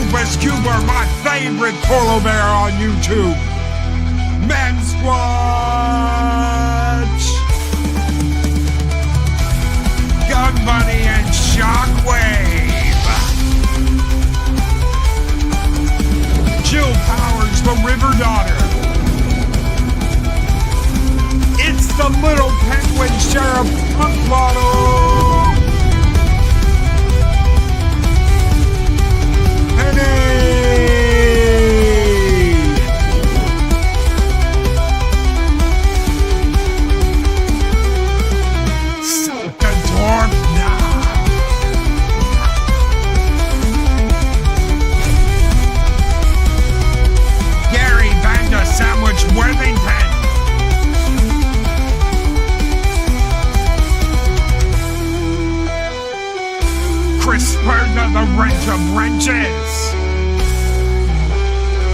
Octopus Cuber, my favorite polar bear on YouTube. Man Squatch, Gun Bunny, and Shockwave. Jill Powers, the River Daughter. It's the Little Penguin Sheriff Punk Bottle. Worthington. Chris Berger, the wrench of wrenches.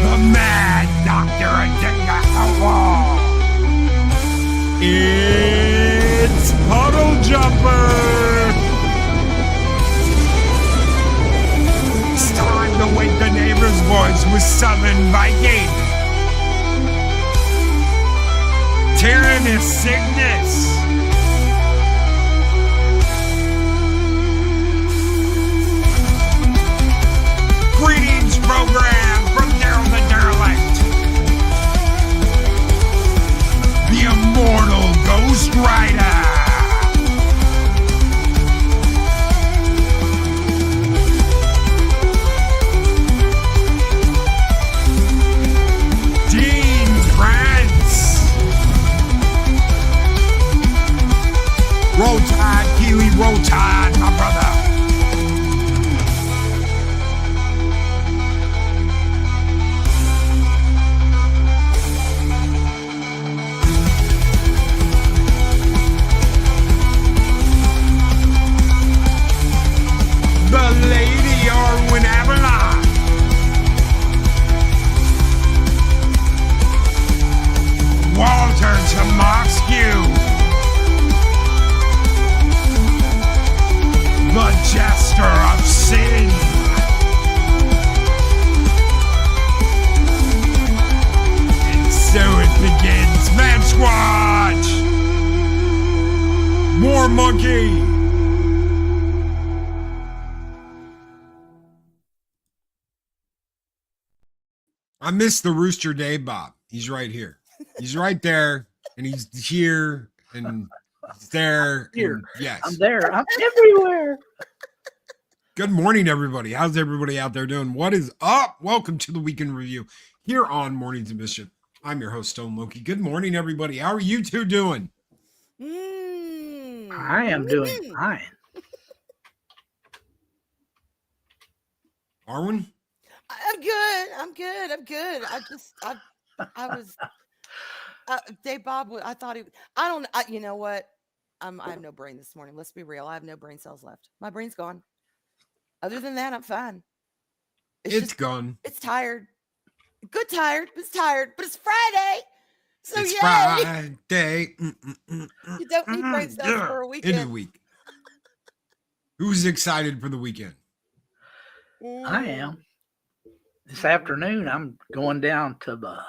The Mad Doctor Agenda Outlaw. It's Puddle Jumper. It's time to wake the neighbor's voice with Southern Viking. Tyrannous Cygnus. Greetings program from Daryl the Derelict. The immortal Ghost Rider. Dean Prince. Roll Tide, Kiwi, roll tide, my brother. The Lady Arwen Avalon. Walter Tomoxcu. The Jester of Sin. And so it begins. Man Squatch. More monkey. I miss the Rooster Day Bob. He's right here. He's right there. And he's here. And he's there. Here. And yes. I'm there. I'm everywhere. Good morning, everybody. How's everybody out there doing? What is up? Welcome to the Weekend Review here on Mornings of Mischief. I'm your host, Stone Loki. Good morning, everybody. How are you two doing? I am doing fine. Arwen? I'm good. I was, Dave Bob, I thought you know what? I have no brain this morning. Let's be real. I have no brain cells left. My brain's gone. Other than that, I'm fine. It's gone. It's tired. Good tired. It's tired, but it's Friday. So it's yay. Friday. You don't need brain cells for a weekend. In a week. Who's excited for the weekend? I am. This afternoon, I'm going down to the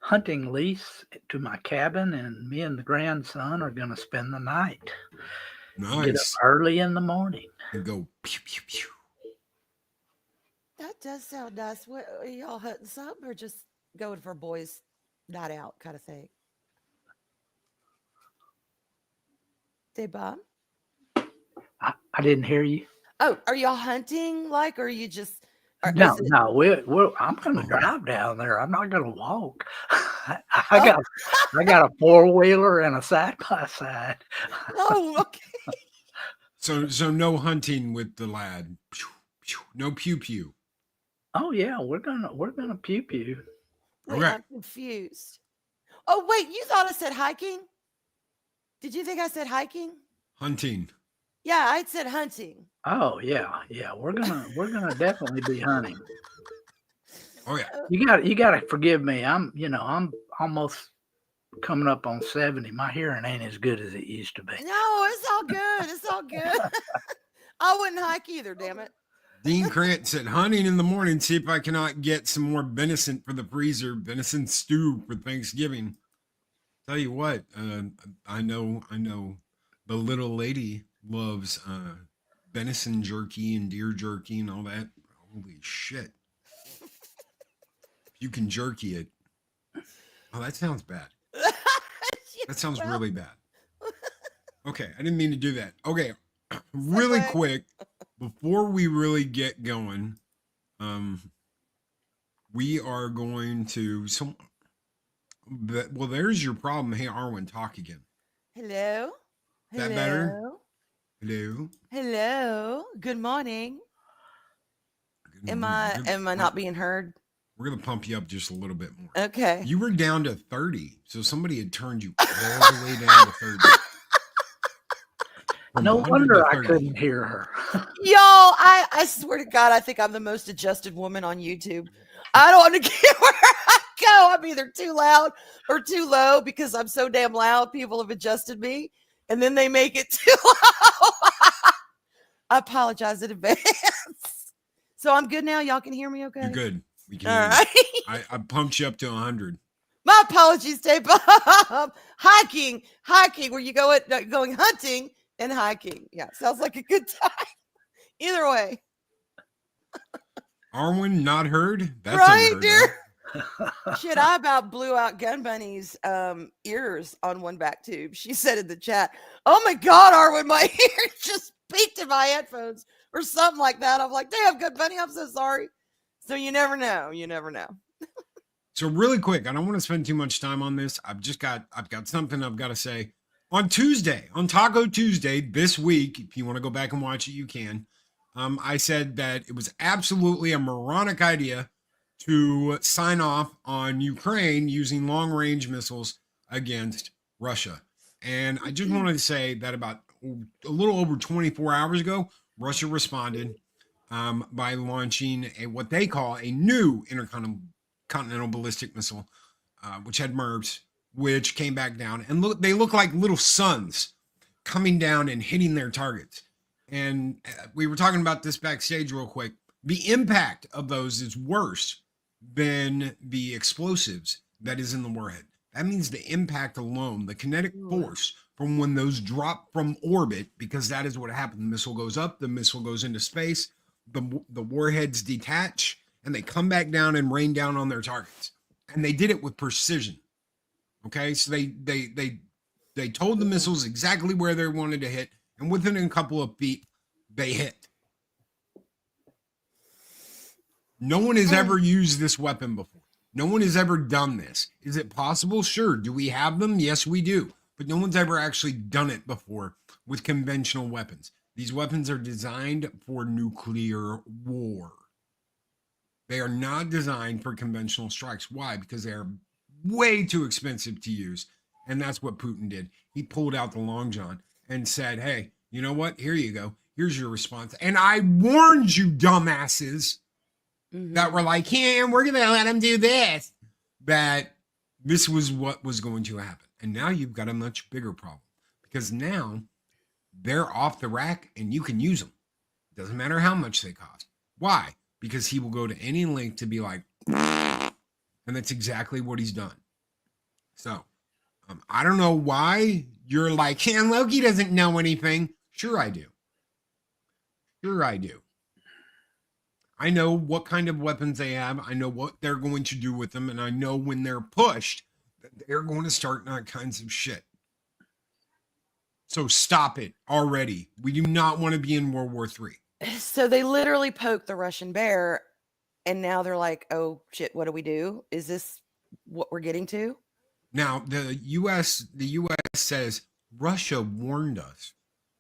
hunting lease to my cabin, and me and the grandson are going to spend the night. Nice. Get up early in the morning. And go pew, pew, pew. That does sound nice. What, are y'all hunting something or just going for boys' night out kind of thing? Dave Bob? I didn't hear you. Oh, are y'all hunting or are you just... No, I'm going to drive down there. I'm not going to walk. I got a 4-wheeler and a side-by-side. Oh, okay. So no hunting with the lad. No pew pew. Oh yeah, we're gonna pew pew. Wait, Okay. I'm confused. Oh wait, you thought I said hiking? Did you think I said hiking? Hunting. Yeah, I said hunting. Oh yeah. We're gonna definitely be hunting. Oh yeah. You got to forgive me. I'm almost coming up on 70. My hearing ain't as good as it used to be. No, it's all good. It's all good. I wouldn't hike either, damn it. Dean Krantz said, hunting in the morning, see if I cannot get some more venison for the freezer, venison stew for Thanksgiving. Tell you what, I know the little lady loves venison jerky and deer jerky and all that. Holy shit. You can jerky it. Oh, that sounds bad. That sounds really bad. Okay, I didn't mean to do that. Okay, really quick, before we really get going, we are going to well, there's your problem. Hey, Arwen, talk again. Hello. Is that better? Hello. Hello. Good morning. Am I not being heard? We're gonna pump you up just a little bit more. Okay. You were down to 30, so somebody had turned you all the way down to 30. No wonder I couldn't hear her. Y'all, I swear to God, I think I'm the most adjusted woman on YouTube. I don't want to get where I go. I'm either too loud or too low because I'm so damn loud. People have adjusted me, and then they make it too low. I apologize in advance. So I'm good now. Y'all can hear me okay? You're good. We can All hear you. right. I pumped you up to 100. My apologies, Dave. Hiking, where you going hunting and hiking. Yeah, sounds like a good time. Either way. Arwen not heard? That's right, unheard dear. Shit, I about blew out Gun Bunny's ears on one back tube. She said in the chat, "Oh my God, Arwen, my ears just peeked in my headphones," or something like that. I'm like, "Damn, Gun Bunny, I'm so sorry." So you never know. You never know. So really quick, I don't want to spend too much time on this. I've got something I've got to say. On Tuesday, on Taco Tuesday this week, if you want to go back and watch it, you can. I said that it was absolutely a moronic idea to sign off on Ukraine using long-range missiles against Russia. And I just wanted to say that about a little over 24 hours ago, Russia responded by launching what they call a new intercontinental ballistic missile, which had MIRVs, which came back down. And they look like little suns coming down and hitting their targets. And we were talking about this backstage real quick. The impact of those is worse than the explosives that is in the warhead. That means the impact alone, the kinetic force from when those drop from orbit, because that is what happened. The missile goes up, the missile goes into space, the warheads detach, and they come back down and rain down on their targets. And they did it with precision. Okay, so they told the missiles exactly where they wanted to hit, and within a couple of feet, they hit. No one has ever used this weapon before. No one has ever done this. Is it possible? Sure. Do we have them? Yes, we do. But no one's ever actually done it before with conventional weapons. These weapons are designed for nuclear war. They are not designed for conventional strikes. Why? Because they are way too expensive to use. And that's what Putin did. He pulled out the long john and said, hey, you know what? Here you go. Here's your response. And I warned you, dumbasses, that were like, yeah, we're going to let him do this, that this was what was going to happen. And now you've got a much bigger problem because now they're off the rack and you can use them. Doesn't matter how much they cost. Why? Because he will go to any length to be like, and that's exactly what he's done. So I don't know why you're like, yeah, Loki doesn't know anything. Sure I do. Sure I do. I know what kind of weapons they have. I know what they're going to do with them. And I know when they're pushed, that they're going to start all kinds of shit. So stop it already. We do not want to be in World War III. So they literally poked the Russian bear. And now they're like, oh, shit, what do we do? Is this what we're getting to? Now, the U.S. says Russia warned us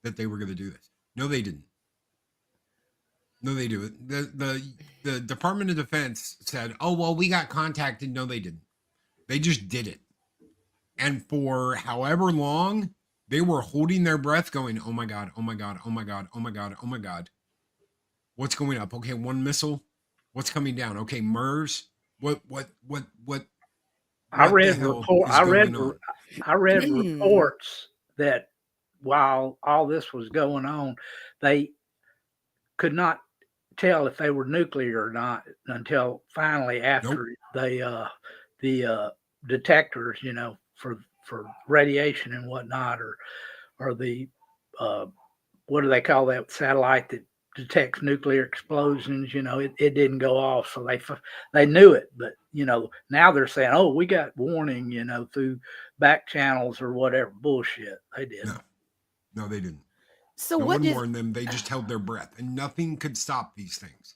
that they were going to do this. No, they didn't. No, they do it. The Department of Defense said, oh, well, we got contacted. No, they didn't. They just did it. And for however long, they were holding their breath going, oh, my God, oh, my God, oh, my God, oh, my God, oh, my God. What's going up? Okay, one missile. What's coming down? Okay, MIRVs. What? I read reports that while all this was going on, they could not tell if they were nuclear or not until finally after the detectors, for radiation and whatnot, or the what do they call that satellite that detects nuclear explosions? It didn't go off, so they knew it. But now they're saying, oh, we got warning, through back channels or whatever. Bullshit. They did. No, they didn't. So no what one is warned them. They just held their breath, and nothing could stop these things.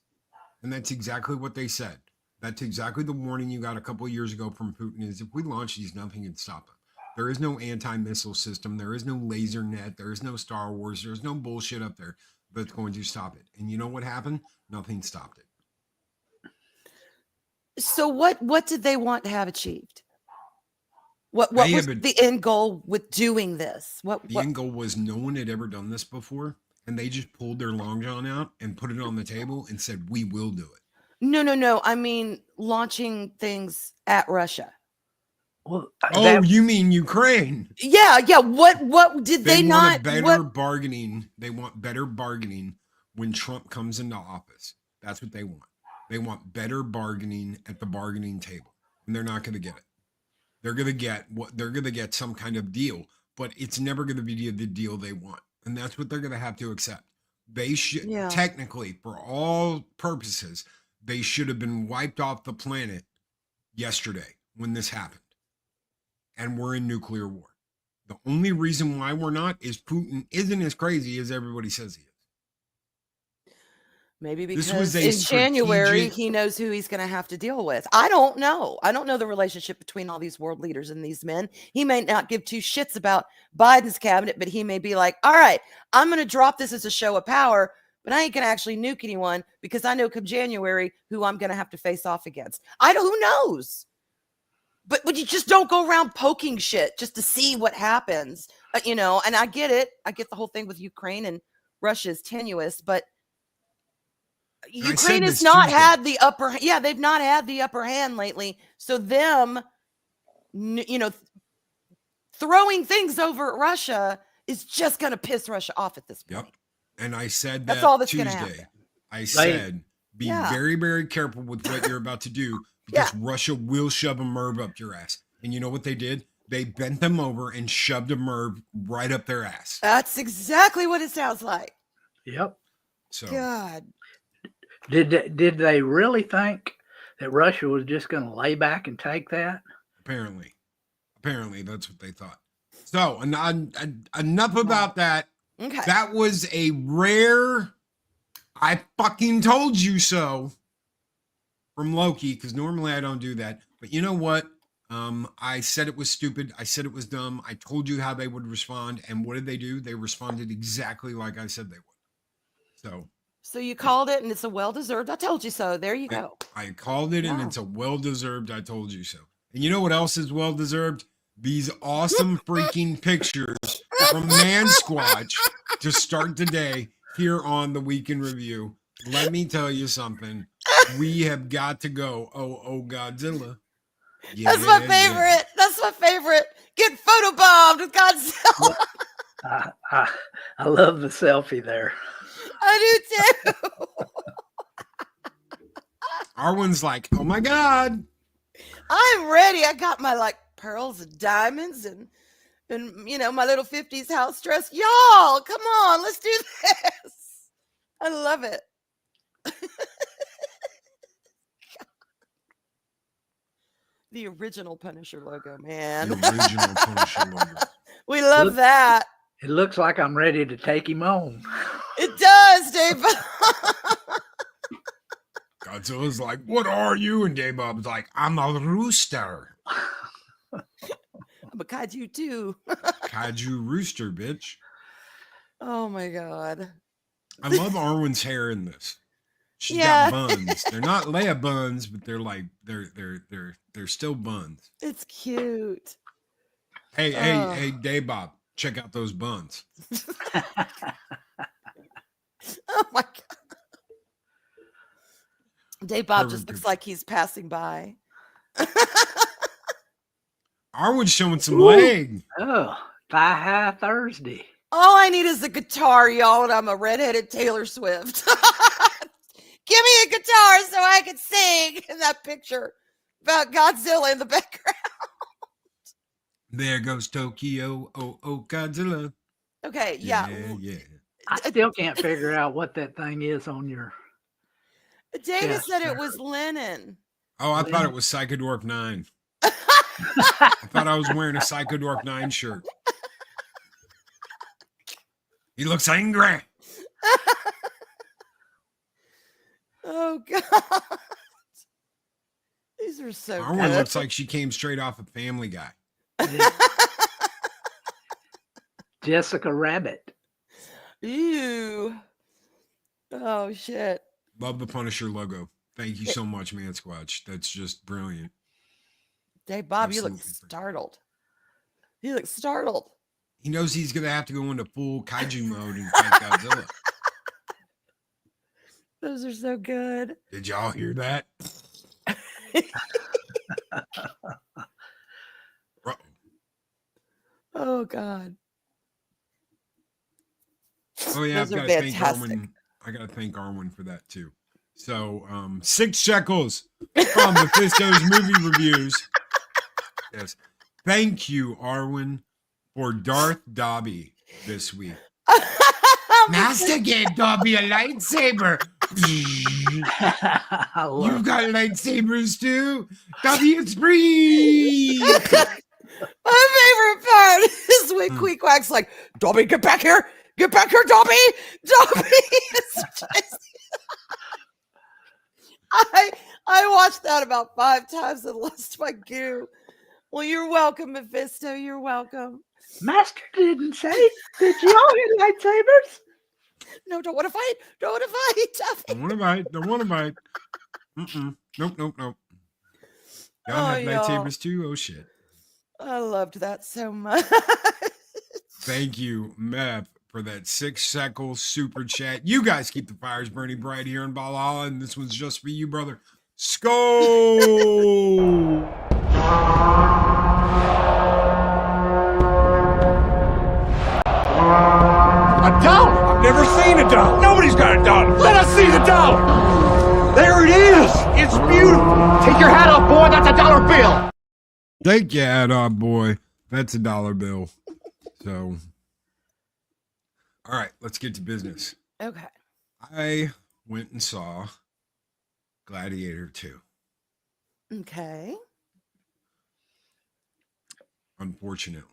And that's exactly what they said. That's exactly the warning you got a couple of years ago from Putin is if we launch these, nothing can stop them. There is no anti-missile system. There is no laser net. There is no Star Wars. There's no bullshit up there that's going to stop it. And you know what happened? Nothing stopped it. So what did they want to have achieved? What was the end goal with doing this? The end goal was no one had ever done this before, and they just pulled their long john out and put it on the table and said, we will do it. No. I mean, launching things at Russia. Well, you mean Ukraine? Yeah. What did they not? Bargaining. They want better bargaining when Trump comes into office. That's what they want. They want better bargaining at the bargaining table, and they're not going to get it. They're going to get some kind of deal, but it's never going to be the deal they want. And that's what they're going to have to accept. They should technically, for all purposes, they should have been wiped off the planet yesterday when this happened. And we're in nuclear war. The only reason why we're not is Putin isn't as crazy as everybody says he is. Maybe because in January, he knows who he's going to have to deal with. I don't know. I don't know the relationship between all these world leaders and these men. He may not give two shits about Biden's cabinet, but he may be like, all right, I'm going to drop this as a show of power, but I ain't going to actually nuke anyone because I know come January who I'm going to have to face off against. Who knows? But you just don't go around poking shit just to see what happens, and I get it. I get the whole thing with Ukraine and Russia is tenuous, but Ukraine has not had the upper. Yeah, they've not had the upper hand lately. So them, throwing things over at Russia is just going to piss Russia off at this point. Yep. And I said that's all that's Tuesday. I said, be very, very careful with what you're about to do because Russia will shove a MIRV up your ass. And you know what they did? They bent them over and shoved a MIRV right up their ass. That's exactly what it sounds like. Yep. So God. Did they really think that Russia was just going to lay back and take that? Apparently that's what they thought. So enough about that. Okay. That was a rare I fucking told you so from Loki, because normally I don't do that. But you know what? I said it was stupid. I said it was dumb. I told you how they would respond. And what did they do? They responded exactly like I said they would. So you called it and it's a well-deserved I told you so. There you go. I called it and it's a well-deserved I told you so. And you know what else is well-deserved? These awesome freaking pictures from Man Squatch to start today here on the Week in Review. Let me tell you something. We have got to go. Oh, Godzilla. Yeah, that's my favorite. Yeah. That's my favorite. Get photobombed with Godzilla. I love the selfie there. I do too. Arwen's like, oh my God. I'm ready. I got my pearls and diamonds and my little 50s house dress. Y'all, come on, let's do this. I love it. The original Punisher logo, man. The original Punisher logo. We love that. It looks like I'm ready to take him home. It does, Dave. Godzilla's like, what are you? And Dave Bob's like, I'm a rooster. I'm a kaiju too. Kaiju rooster, bitch. Oh my God. I love Arwen's hair in this. She's got buns. They're not Leia buns, but they're like they're still buns. It's cute. Hey, Dave Bob, check out those buns. Oh my God. Dave Bob just looks like he's passing by. Arwen's showing some leg. Oh, Thigh High Thursday. All I need is a guitar, y'all, and I'm a redheaded Taylor Swift. Give me a guitar so I can sing in that picture about Godzilla in the background. There goes Tokyo. Oh, Godzilla. Okay, Yeah. I still can't figure out what that thing is on your. Dana Yes, said sir. it was linen. Oh, I thought it was Psychodork 9. I thought I was wearing a Psychodork 9 shirt. He looks angry. Oh God. These are so Our one good. looks like she came straight off of Family Guy. Jessica Rabbit. Ew. Oh shit. Love the Punisher logo. Thank you so much, Man Squatch. That's just brilliant. Hey Bob, you look Absolutely. startled. You look startled. He knows he's going to have to go into full kaiju mode and fight Godzilla. Those are so good. Did y'all hear that? Oh God. Oh yeah, Those I've are got to thank fantastic. Arwen. I got to thank Arwen for that too. So 6 shekels from Mephisto's movie reviews. Yes, thank you, Arwen, for Darth Dobby this week. Master gave Dobby a lightsaber. I love You've got lightsabers too. Dobby is free. My favorite part is when Queek Quack's like, Dobby, get back here, Dobby. Dobby. I watched that about 5 times and lost my goo. Well, you're welcome, Mephisto. You're welcome. Master didn't say. Did y'all get lightsabers? No, don't want to fight. Don't want to fight. Don't want to bite. Don't want to bite. Nope. Y'all have lightsabers too? Oh shit. I loved that so much. Thank you, Mep, for that 6 shekel super chat. You guys keep the fires burning bright here in Valhalla, and this one's just for you, brother. Skull! A dollar? I've never seen a dollar. Nobody's got a dollar. Let us see the dollar. There it is. It's beautiful. Take your hat off, boy. That's a dollar bill. Take your hat off, boy. That's a dollar bill. So, all right, let's get to business. Okay. I went and saw Gladiator 2. Okay. Unfortunately.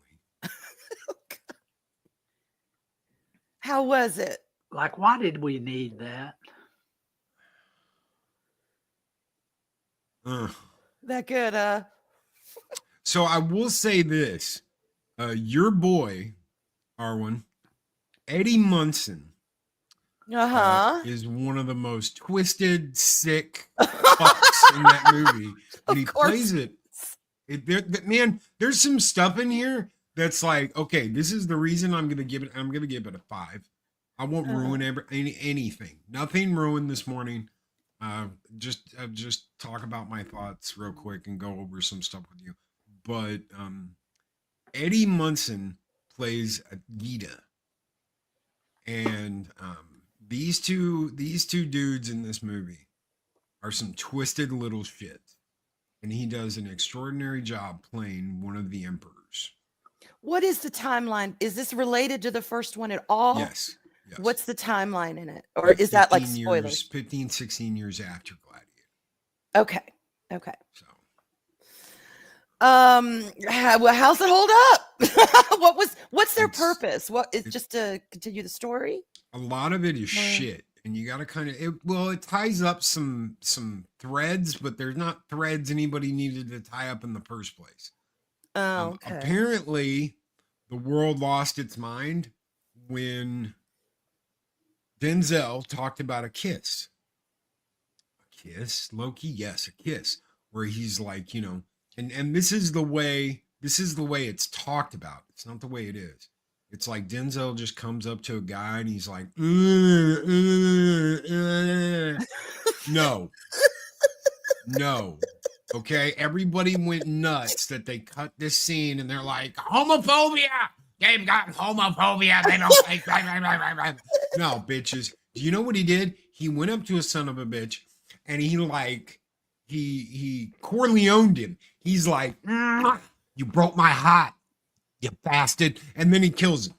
How was it? Like, why did we need that? That good, So I will say this. Your boy, Arwen, Eddie Munson, is one of the most twisted, sick fucks in that movie. And he plays it. Man, there's some stuff in here that's like, okay, this is the reason I'm gonna give it a 5. I won't ruin anything. Nothing ruined this morning. Just talk about my thoughts real quick and go over some stuff with you. But Eddie Munson plays a Gita, and these two dudes in this movie are some twisted little shit, and he does an extraordinary job playing one of the emperors. What is the timeline? Is this related to the first one at all? Yes. What's the timeline in it? Or is that like spoilers? 15, 16 years after Gladiator. Okay. So. How's it hold up? What's their purpose? What is just to continue the story? A lot of it is shit, and you got to kind of it ties up some threads, but there's not threads anybody needed to tie up in the first place. Oh, okay. Apparently, the world lost its mind when Denzel talked about a kiss. A kiss, Loki? Yes, a kiss. Where he's like, and this is the way it's talked about. It's not the way it is. It's like Denzel just comes up to a guy and he's like, no. Okay, everybody went nuts that they cut this scene and they're like, homophobia. They've got homophobia. They don't like. No, bitches. Do you know what he did? he went up to a son of a bitch and he Corleoned him. He's like, you broke my heart, you bastard. And then he kills him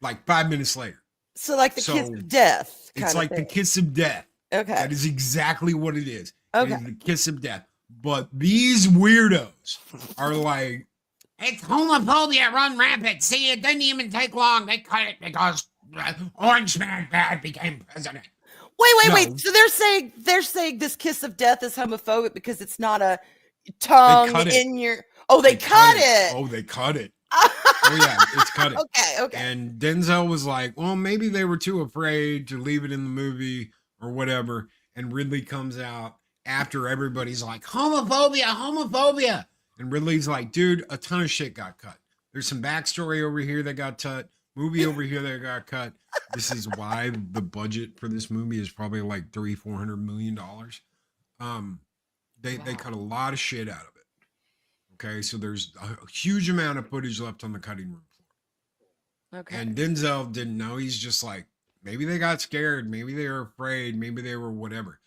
like 5 minutes later. So like the kiss of death. It's like the kiss of death. Okay. That is exactly what it is. Okay. It is the kiss of death. But these weirdos are like, it's homophobia run rampant. See, it didn't even take long. They cut it because Orange Man Bad became president. Wait. So they're saying this kiss of death is homophobic because it's not a tongue in your. Oh, they cut it. Oh, they cut it. Oh yeah, it's cut it. Okay. And Denzel was like, well, maybe they were too afraid to leave it in the movie or whatever. And Ridley comes out after everybody's like, homophobia. And Ridley's like, dude, a ton of shit got cut. There's some backstory over here that got cut. Movie over here that got cut. This is why the budget for this movie is probably like $300-400 million. They cut a lot of shit out of it. Okay, so there's a huge amount of footage left on the cutting room floor. Okay. And Denzel didn't know. He's just like, maybe they got scared. Maybe they were afraid. Maybe they were whatever.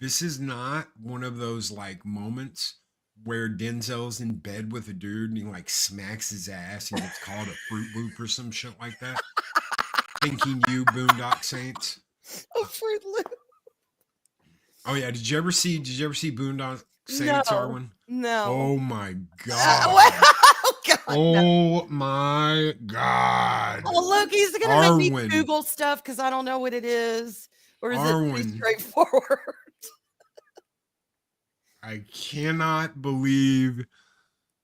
This is not one of those like moments where Denzel's in bed with a dude and he like smacks his ass and it's called a Fruit Loop or some shit like that. Thinking you, Boondock Saints. A Fruit Loop. Oh yeah, did you ever see Boondock Saints, Arwen? No. Oh my god. Oh my god. Well, look, he's gonna make me Google stuff because I don't know what it is. Or is it pretty straightforward? I cannot believe.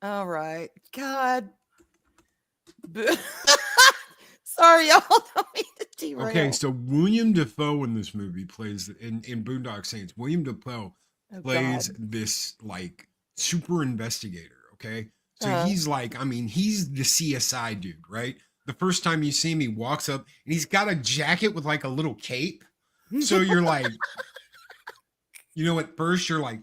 All right. God. Sorry, y'all. Don't mean to derail. Okay, so William Dafoe in this movie plays in Boondock Saints. William Dafoe plays this like super investigator. Okay, so he's like, I mean, he's the CSI dude, right? The first time you see him, he walks up and he's got a jacket with like a little cape. So you're like, you know, at first you're like,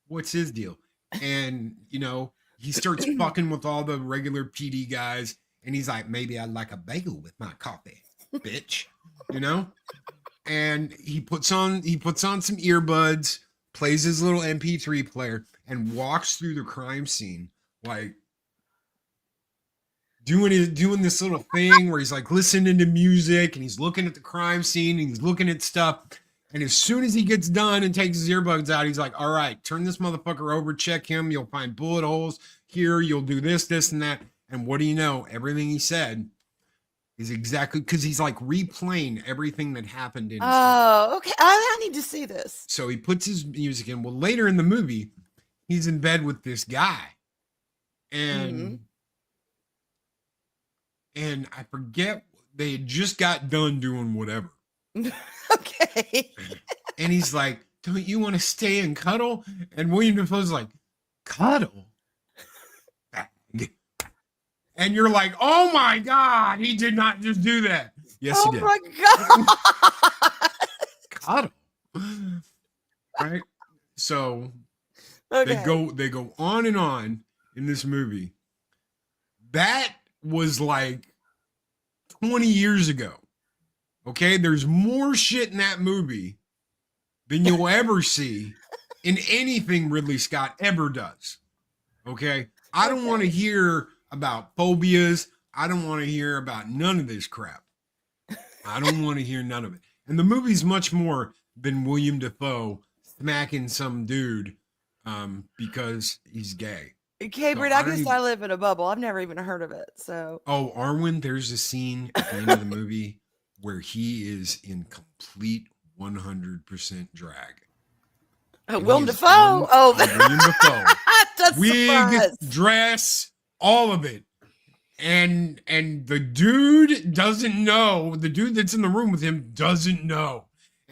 what's his deal? And you know, he starts fucking with all the regular PD guys, and he's like, maybe I'd like a bagel with my coffee, bitch. You know? And he puts on some earbuds, plays his little MP3 player, and walks through the crime scene like doing this little thing where he's like listening to music and he's looking at the crime scene and he's looking at stuff. And as soon as he gets done and takes his earbuds out, he's like, all right, turn this motherfucker over, check him. You'll find bullet holes here. You'll do this, this, and that. And what do you know? Everything he said is exactly because he's like replaying everything that happened in. Oh, okay. I need to see this. So he puts his music in. Well, later in the movie, he's in bed with this guy. And I forget, they had just got done doing whatever. Okay. And he's like, don't you want to stay and cuddle? And William Dafoe's like, cuddle? And you're like, oh my God, he did not just do that. Yes, he did. Oh my God. Cuddle. Right? So they go on and on in this movie. That was like 20 years ago. Okay, there's more shit in that movie than you'll ever see in anything Ridley Scott ever does. Okay, I don't want to hear about phobias. I don't want to hear about none of this crap. I don't want to hear none of it. And the movie's much more than William Dafoe smacking some dude because he's gay. Okay, Britt, I guess I live in a bubble. I've never even heard of it. So. Oh, Arwen, there's a scene at the end of the movie where he is in complete 100% drag. Willem Dafoe? William Dafoe. That's wig, dress, all of it. And the dude doesn't know. The dude that's in the room with him doesn't know.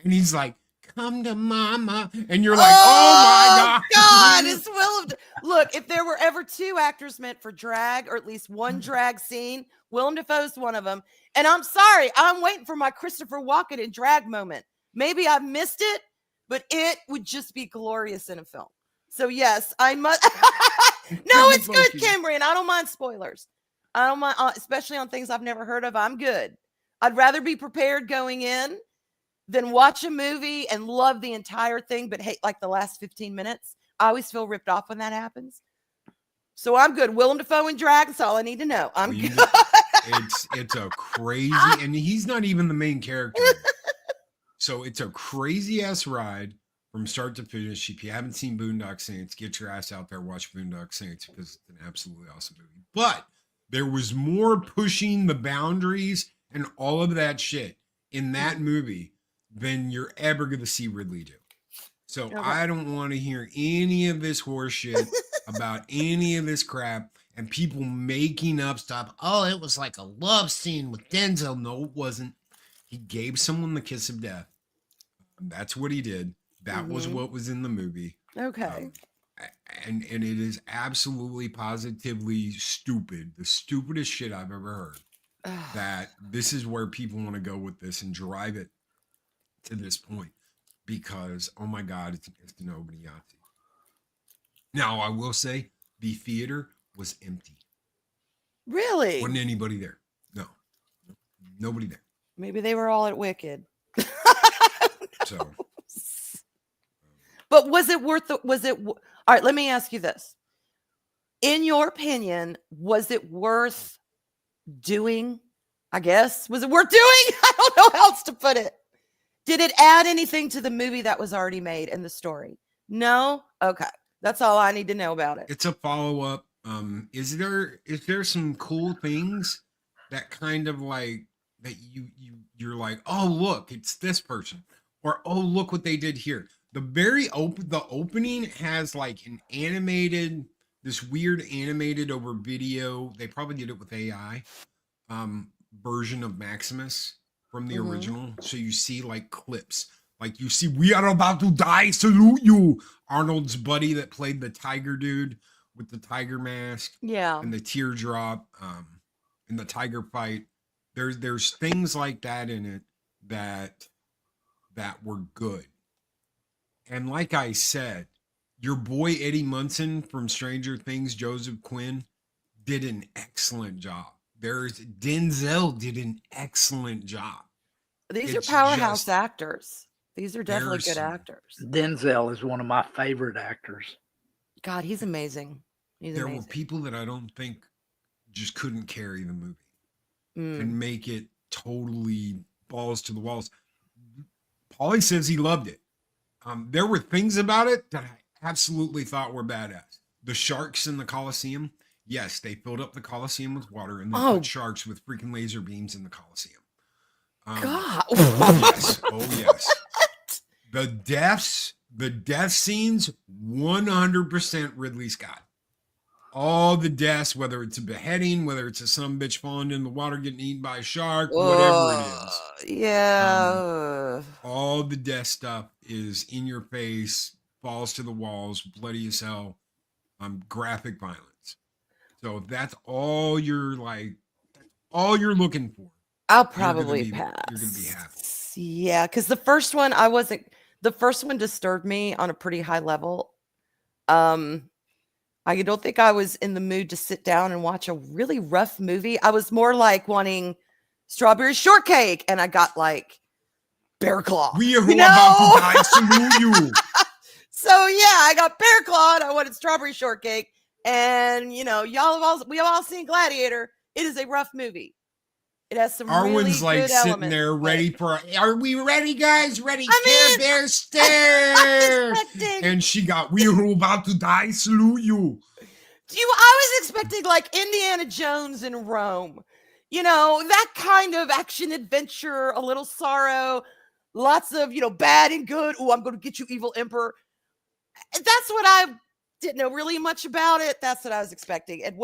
And he's like, come to mama. And you're like, oh my God. It's Willem. Look, if there were ever two actors meant for drag, or at least one drag scene, Willem Dafoe's one of them. And I'm sorry, I'm waiting for my Christopher Walken in drag moment. Maybe I've missed it, but it would just be glorious in a film. So yes, I must. No, it's good, Cameron. I don't mind spoilers. I don't mind, especially on things I've never heard of. I'm good. I'd rather be prepared going in than watch a movie and love the entire thing, but hate like the last 15 minutes. I always feel ripped off when that happens. So I'm good. Willem Dafoe and drag. That's all I need to know. I'm good. It's a crazy, and he's not even the main character. So it's a crazy ass ride from start to finish. If you haven't seen Boondock Saints, get your ass out there, watch Boondock Saints because it's an absolutely awesome movie. But there was more pushing the boundaries and all of that shit in that movie than you're ever going to see Ridley do. So Okay. I don't want to hear any of this horse shit about any of this crap and people making up stuff. Oh, it was like a love scene with Denzel. No, it wasn't. He gave someone the kiss of death. That's what he did. That was what was in the movie. Okay. And it is absolutely positively stupid. The stupidest shit I've ever heard. That this is where people want to go with this and drive it to this point. Because, oh my God, it's nobody Yahtzee. Now, I will say the theater was empty. Really? Wasn't anybody there. No. Nobody there. Maybe they were all at Wicked. So. But was it worth it? All right, let me ask you this. In your opinion, was it worth doing? I guess. Was it worth doing? I don't know how else to put it. Did it add anything to the movie that was already made and the story? No? Okay. That's all I need to know about it. It's a follow-up. Is there some cool things that kind of like that you're like, oh look, it's this person, or oh look what they did here. The opening has like an animated, this weird animated over video. They probably did it with AI version of Maximus from the original. So you see like clips, like you see, we are about to die, salute you. Arnold's buddy that played the tiger dude with the tiger mask, and the teardrop, and the tiger fight. There's things like that in it that were good. And like I said, your boy Eddie Munson from Stranger Things, Joseph Quinn, did an excellent job. Denzel did an excellent job. These are powerhouse actors. These are definitely good actors. Denzel is one of my favorite actors. God, he's amazing. There were people that I don't think just couldn't carry the movie and make it totally balls to the walls. Paulie says he loved it. There were things about it that I absolutely thought were badass. The sharks in the Coliseum. Yes, they filled up the Coliseum with water and they put sharks with freaking laser beams in the Coliseum. God. Yes. Oh, yes. The death scenes, 100% Ridley Scott. All the deaths, whether it's a beheading, whether it's a some bitch falling in the water getting eaten by a shark, whatever it is. Yeah. All the death stuff is in your face, falls to the walls, bloody as hell, graphic violence. So if that's all you're looking for, I'll probably pass. You're gonna be happy. Yeah, because the first one disturbed me on a pretty high level. I don't think I was in the mood to sit down and watch a really rough movie. I was more like wanting strawberry shortcake, and I got like bear claw. We are about to die. Salute you. So yeah, I got bear claw, and I wanted strawberry shortcake. And we have all seen Gladiator. It is a rough movie. It has some Arwen's really good sitting elements, there ready for. Are we ready, guys? Ready? Bear I'm stare. expecting. And she got. We are about to die. Salute you. I was expecting like Indiana Jones in Rome. That kind of action adventure, a little sorrow, lots of bad and good. Oh, I'm going to get you, evil emperor. That's what I didn't know really much about it. That's what I was expecting. And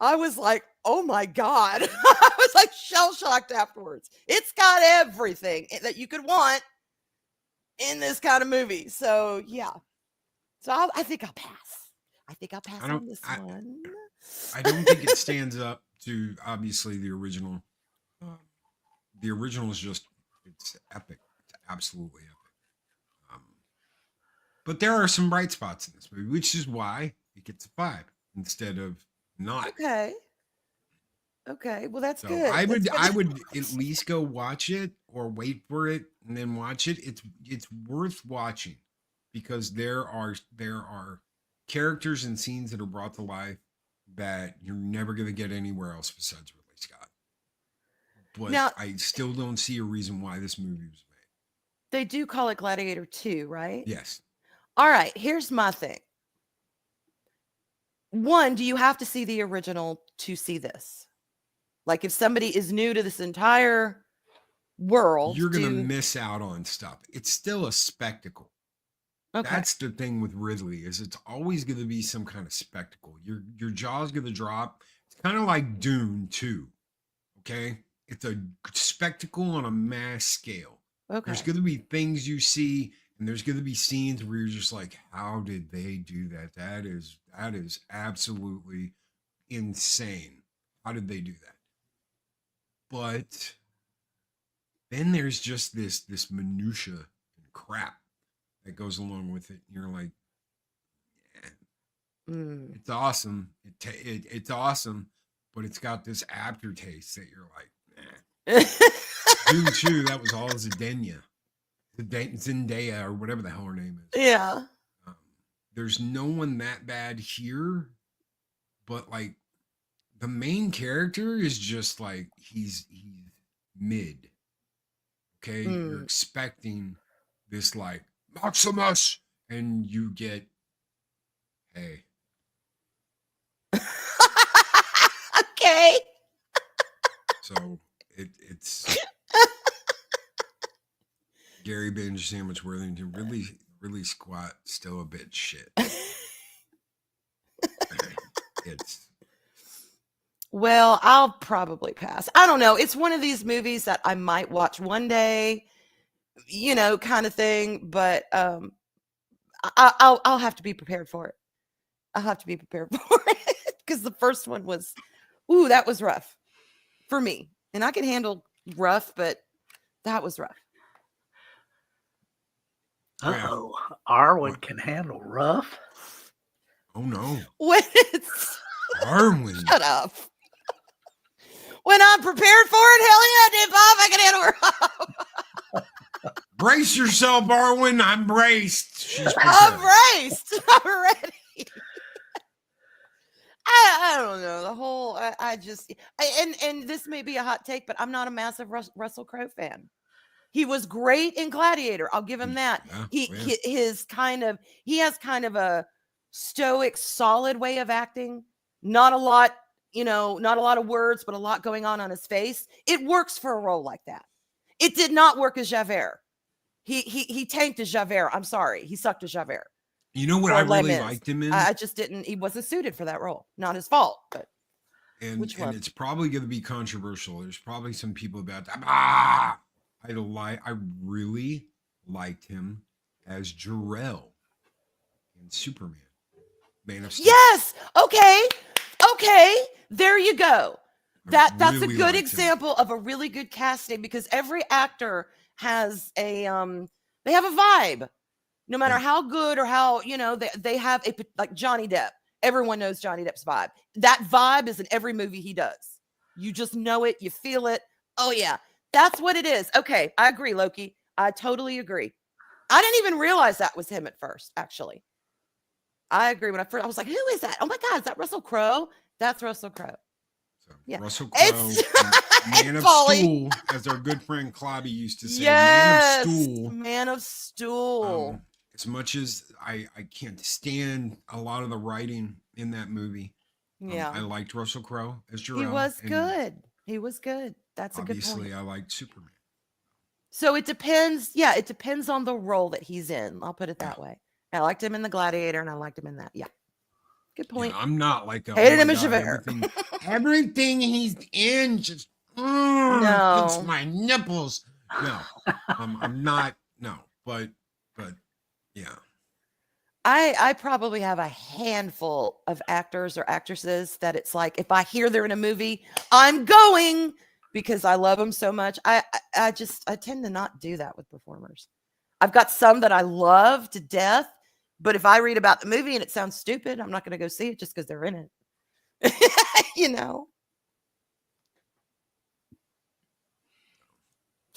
I was like, oh my God. I was like shell-shocked afterwards. It's got everything that you could want in this kind of movie. So yeah. So I think I'll pass. On this one. I don't think it stands up to obviously the original. The original is it's epic. It's absolutely epic. But there are some bright spots in this movie, which is why it gets a 5 instead of not. Okay. Well, that's So good. I That's would good. I would at least go watch it or wait for it and then watch it. It's worth watching because there are characters and scenes that are brought to life that you're never going to get anywhere else besides Ridley Scott. But Now, I still don't see a reason why this movie was made. they do call it Gladiator 2, right? Yes. All right. Here's my thing. One, do you have to see the original to see this? Like, if somebody is new to this entire world, You're going to miss out on stuff. It's still a spectacle. okay. That's the thing with Ridley is it's always going to be some kind of spectacle. Your jaw's going to drop. It's kind of like Dune 2. Okay? It's a spectacle on a mass scale. Okay. There's going to be things you see and there's going to be scenes where you're just like, how did they do that? That is absolutely insane. How did they do that? But then there's just this minutia and crap that goes along with it. You're like, yeah, it's awesome. It's awesome, but it's got this aftertaste that you're like, Dune 2, that was all Zendaya, or whatever the hell her name is. Yeah. There's no one that bad here, but like the main character is just like he's mid. Okay, you're expecting this like Maximus, and you get, hey. Okay. So it's Gary Binge Sandwich Worthington really squat still a bit shit. It's Well, I'll probably pass. I don't know. It's one of these movies that I might watch one day, kind of thing. But I'll have to be prepared for it. I'll have to be prepared for it because the first one was, that was rough for me, and I can handle rough, but that was rough. Uh-oh. Arwen can handle rough. oh no, When it's Arwen. shut up. When I'm prepared for it, hell yeah, Dave Bob, I can handle rough. Brace yourself, Arwen. I'm braced. She's I'm prepared. braced. I'm ready. I don't know the whole. And this may be a hot take, but I'm not a massive Russell Crowe fan. He was great in Gladiator. I'll give him that. Yeah, He has kind of a stoic, solid way of acting. Not a lot, not a lot of words, but a lot going on his face. It works for a role like that. It did not work as Javert. He tanked as Javert. I'm sorry. He sucked as Javert. You know what Or I Les really Mis. liked him in? I just didn't. He wasn't suited for that role. Not his fault, but and which one? it's probably going to be controversial. There's probably some people about that. I really liked him as Jor-El in Superman, Man of Steel. Yes. Okay. There you go. That's really a good liked him. example of a really good casting because every actor has they have a vibe. No matter Yeah. how good or how, they have like Johnny Depp. Everyone knows Johnny Depp's vibe. That vibe is in every movie he does. You just know it. You feel it. Oh, yeah. That's what it is. Okay. I agree, Loki. I totally agree. I didn't even realize that was him at first, actually. I agree. When I was like, who is that? Oh, my God. Is that Russell Crowe? That's Russell Crowe. So, Yeah. Russell Crowe, It's- Man of Polly. Stool, as our good friend Clobby used to say. Yes. Man of Stool. Man of Stool. As much as I can't stand a lot of the writing in that movie, Yeah. I liked Russell Crowe as Jor-El. He was and good. He was good. That's a good Obviously, point. I liked Superman. So it depends. Yeah, it depends on the role that he's in. I'll put it that way. I liked him in The Gladiator, and I liked him in that. Yeah, good point. I'm not like a Hated oh him my as God, Javert. everything he's in just No. hits my nipples. No, I'm not. No, but yeah. I probably have a handful of actors or actresses that it's like if I hear they're in a movie, I'm going because I love them so much. I tend to not do that with performers. I've got some that I love to death, but if I read about the movie and it sounds stupid, I'm not going to go see it just because they're in it.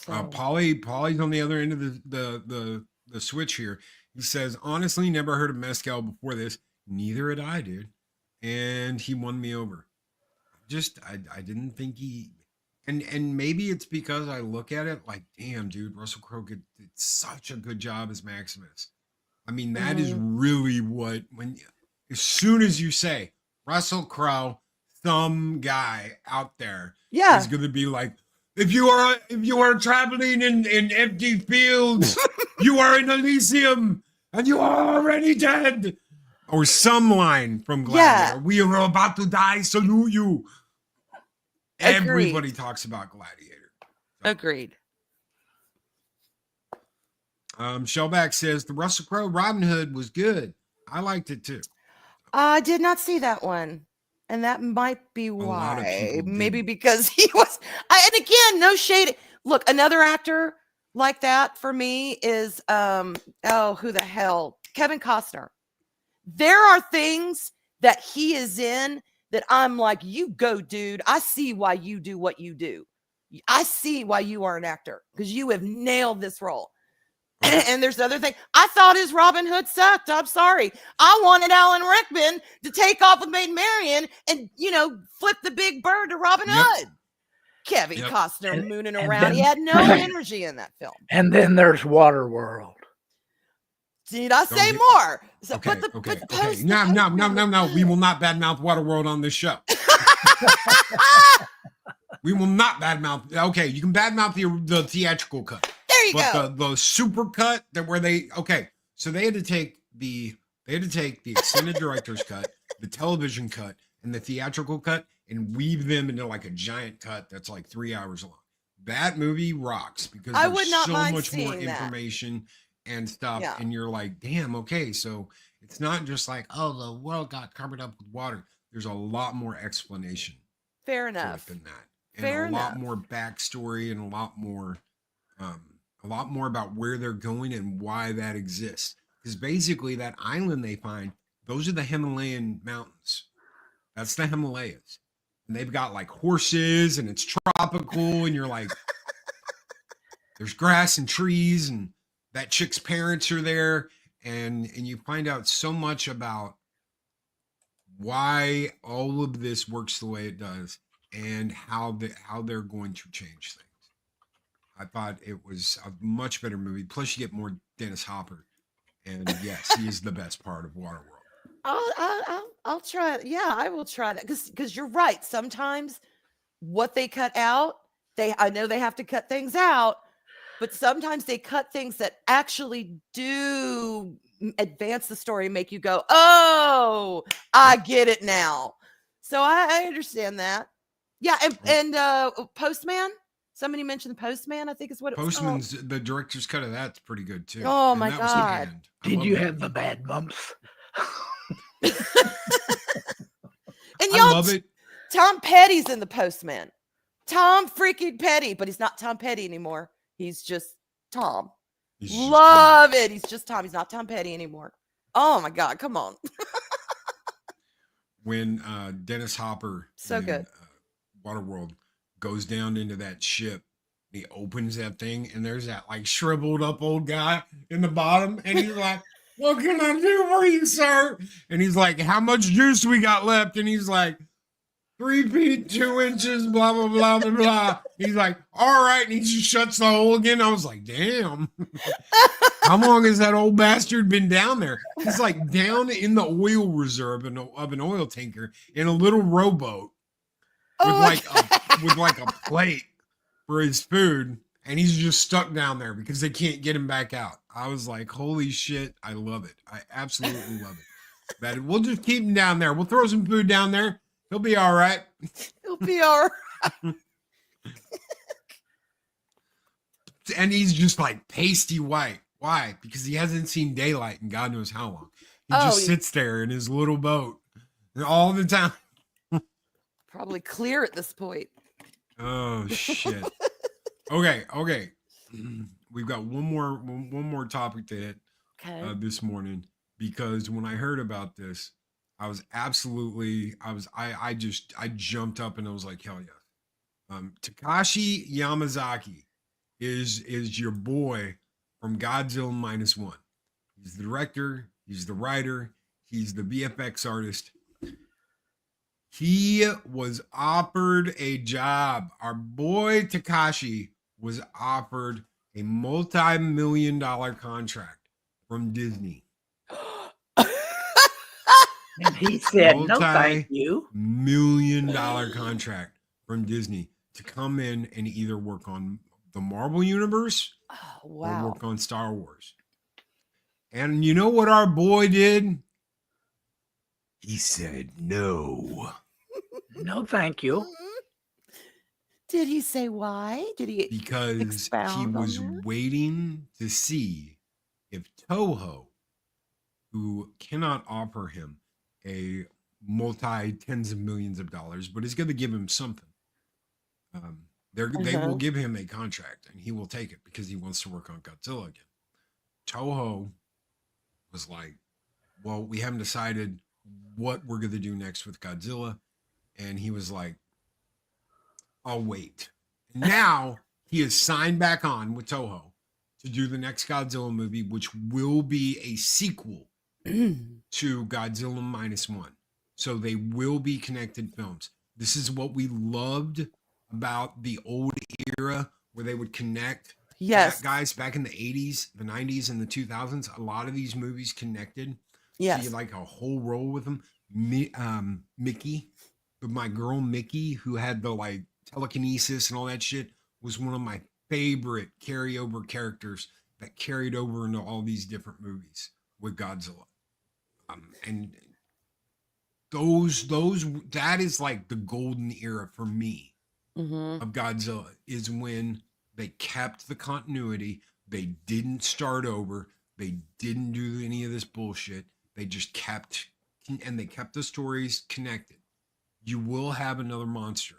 So Polly's on the other end of the switch here. He says, honestly, never heard of mezcal before this. Neither had I, dude. And he won me over. I didn't think he, and maybe it's because I look at it like, damn, dude, Russell Crowe did such a good job as Maximus. I mean, that is really what, as soon as you say Russell Crowe, some guy out there is going to be like, if you are traveling in empty fields, you are in Elysium and you are already dead. Or some line from Gladiator. We are about to die, salute you. Agreed. Everybody talks about Gladiator. So. Agreed. Shellback says the Russell Crowe Robin Hood was good. I liked it too. I did not see that one. And that might be why. Maybe because he was. And again, no shade. Look, another actor like that for me is who the hell? Kevin Costner. There are things that he is in that I'm like, you go, dude. I see why you do what you do. I see why you are an actor because you have nailed this role. And there's other thing. I thought his Robin Hood sucked. I'm sorry. I wanted Alan Rickman to take off with Maid Marian and, flip the big bird to Robin Hood. Kevin Costner mooning around. Then, he had no energy in that film. And then there's Waterworld. Did I say more? So okay. Post. No. We will not badmouth Waterworld on this show. We will not badmouth. Okay, you can badmouth the theatrical cut. There you go. But the super cut so they had to take the extended director's cut, the television cut, and the theatrical cut and weave them into like a giant cut that's like 3 hours long. That movie rocks because there's so much more information and stuff. Yeah. And you're like, damn, okay, so it's not just like, oh, the world got covered up with water. There's a lot more explanation. Fair enough. Than that. And a lot more backstory and a lot more about where they're going and why that exists. Because basically that island they find, those are the Himalayan mountains. That's the Himalayas. And they've got like horses and it's tropical and you're like, there's grass and trees and that chick's parents are there. And you find out so much about why all of this works the way it does and how they're going to change things. I thought it was a much better movie. Plus, you get more Dennis Hopper, and yes, he is the best part of Waterworld. I'll try it. Yeah, I will try that because you're right. Sometimes what they cut out, I know they have to cut things out, but sometimes they cut things that actually do advance the story, make you go, "Oh, I get it now." So I understand that. Yeah, and Postman. Somebody mentioned Postman, I think is what it was called. Postman's, the director's cut of that's pretty good too. Oh my God. Did you have the bad bumps? And I love it. Tom Petty's in the Postman. Tom freaking Petty, but he's not Tom Petty anymore. He's just Tom. Love it. He's just Tom. He's not Tom Petty anymore. Oh my God, come on. When Dennis Hopper good. Waterworld goes down into that ship, he opens that thing and there's that like shriveled up old guy in the bottom and he's like, what can I do for you, sir? And he's like, how much juice we got left? And he's like, 3 feet 2 inches, blah blah blah blah blah. He's like, all right, and he just shuts the hole again. I was like, damn. How long has that old bastard been down there? He's like down in the oil reserve of an oil tanker in a little rowboat with like a plate for his food, and he's just stuck down there because they can't get him back out. I was like, holy shit, I love it. I absolutely love it. That we'll just keep him down there. We'll throw some food down there. He'll be all right. He'll be all right. And he's just like pasty white. Why? Because he hasn't seen daylight in God knows how long. He just sits there in his little boat all the time. Probably clear at this point. Oh shit. Okay. We've got one more topic to hit this morning, because when I heard about this, I jumped up and I was like, hell yeah. Takashi Yamazaki is your boy from Godzilla Minus One. He's the director, he's the writer, he's the VFX artist. He was offered a job. Our boy Takashi was offered a multi-million-dollar contract from Disney. And he said, no, thank you. Multi-million-dollar contract from Disney to come in and either work on the Marvel Universe or work on Star Wars. And you know what our boy did? He said no. No, thank you. Did he say why? Did he? Because he was waiting to see if Toho, who cannot offer him a multi-tens of millions of dollars, but is going to give him something. They will give him a contract and he will take it because he wants to work on Godzilla again. Toho was like, well, we haven't decided what we're going to do next with Godzilla. And he was like, I'll wait. And now he is signed back on with Toho to do the next Godzilla movie, which will be a sequel to Godzilla Minus One. So they will be connected films. This is what we loved about the old era where they would connect. Yes. Guys, back in the 80s, the 90s, and the 2000s, a lot of these movies connected. Yes. So you like a whole roll with them. Mickey, my girl Mickey, who had the like telekinesis and all that shit, was one of my favorite carryover characters that carried over into all these different movies with Godzilla. And those that is like the golden era for me of Godzilla, is when they kept the continuity. They didn't start over. They didn't do any of this bullshit. They just kept, and they kept the stories connected. You will have another monster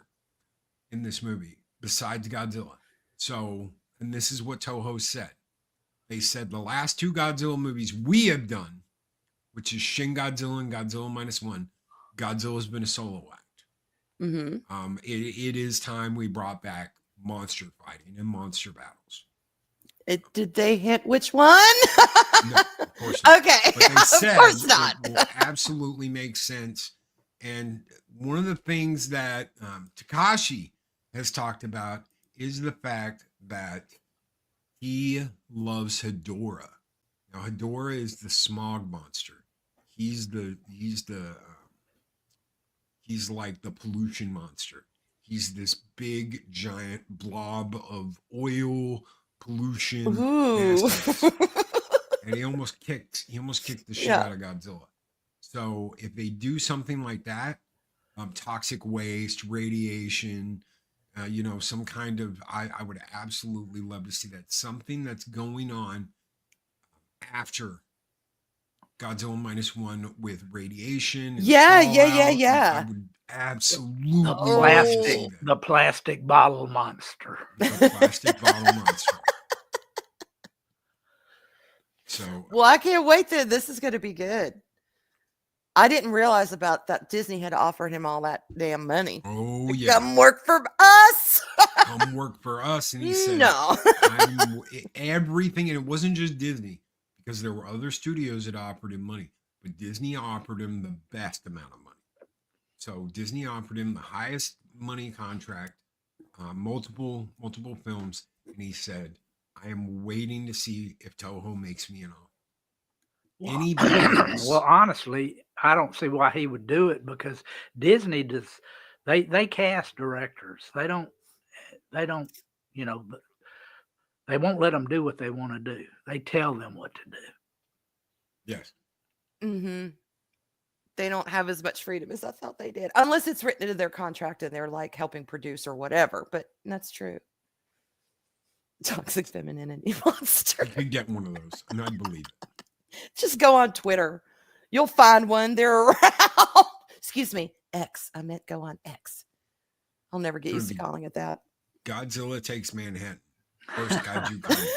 in this movie besides Godzilla. So, and this is what Toho said. They said the last two Godzilla movies we have done, which is Shin Godzilla and Godzilla Minus One, Godzilla's been a solo act. It is time we brought back monster fighting and monster battles. Did they hit which one? No, of course not. Okay, But they said of course not. It will absolutely make sense. And one of the things that Takashi has talked about is the fact that he loves Hedorah. Now, Hedorah is the smog monster. He's like the pollution monster. He's this big giant blob of oil pollution. And he almost kicked the shit out of Godzilla. So if they do something like that, toxic waste, radiation, some kind of, I would absolutely love to see that. Something that's going on after Godzilla Minus One with radiation. Yeah. I would absolutely the plastic bottle monster. The plastic bottle monster. So, well, I can't wait then. This is going to be good. I didn't realize about that. Disney had offered him all that damn money. Oh yeah, come work for us. Come work for us, and he said, "No, everything." And it wasn't just Disney, because there were other studios that offered him money, but Disney offered him the best amount of money. So Disney offered him the highest money contract, multiple films, and he said, I am waiting to see if Toho makes me an offer. Well, honestly, I don't see why he would do it, because Disney does. They cast directors. They don't. They won't let them do what they want to do. They tell them what to do. Yes. They don't have as much freedom as I thought they did, unless it's written into their contract and they're like helping produce or whatever. But that's true. Toxic femininity monster. You could get one of those, and I'd believe it. Just go on Twitter. You'll find one. They're around. Excuse me. X. I meant go on X. I'll never get used to calling it that. Godzilla Takes Manhattan. First kaiju comic.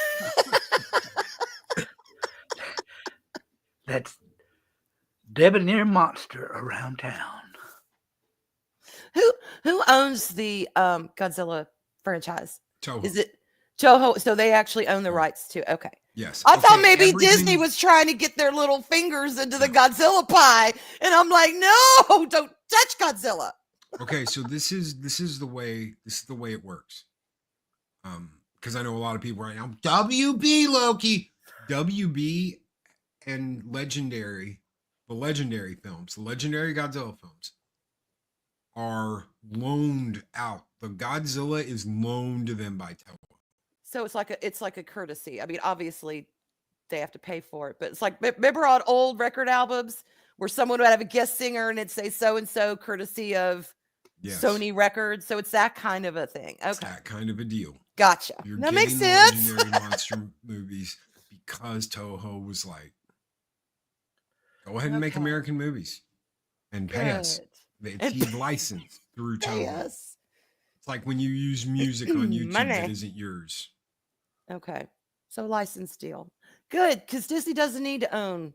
That's debonair monster around town. Who owns the Godzilla franchise? Toho. Is it Toho, so they actually own the rights to. Okay. Yes. I thought Okay, maybe everything- Disney was trying to get their little fingers into the Godzilla pie, and I'm like, no, don't touch Godzilla. Okay, so this is the way it works. Because I know a lot of people right now. WB Loki, WB, and the legendary films, the legendary Godzilla films, are loaned out. The Godzilla is loaned to them by Toho. So it's like a courtesy. I mean, obviously they have to pay for it, but it's like, remember on old record albums where someone would have a guest singer and it'd say so and so courtesy of Sony Records. So it's that kind of a thing. Okay, It's that kind of a deal. gotcha. You're That makes getting the sense. legendary monster movies because Toho was like, go ahead and make Okay. American movies and pay us. Good. It's licensed through Toho. Yes. It's like when you use music on YouTube that Money. isn't yours. Okay. So license deal. Good, because Disney doesn't need to own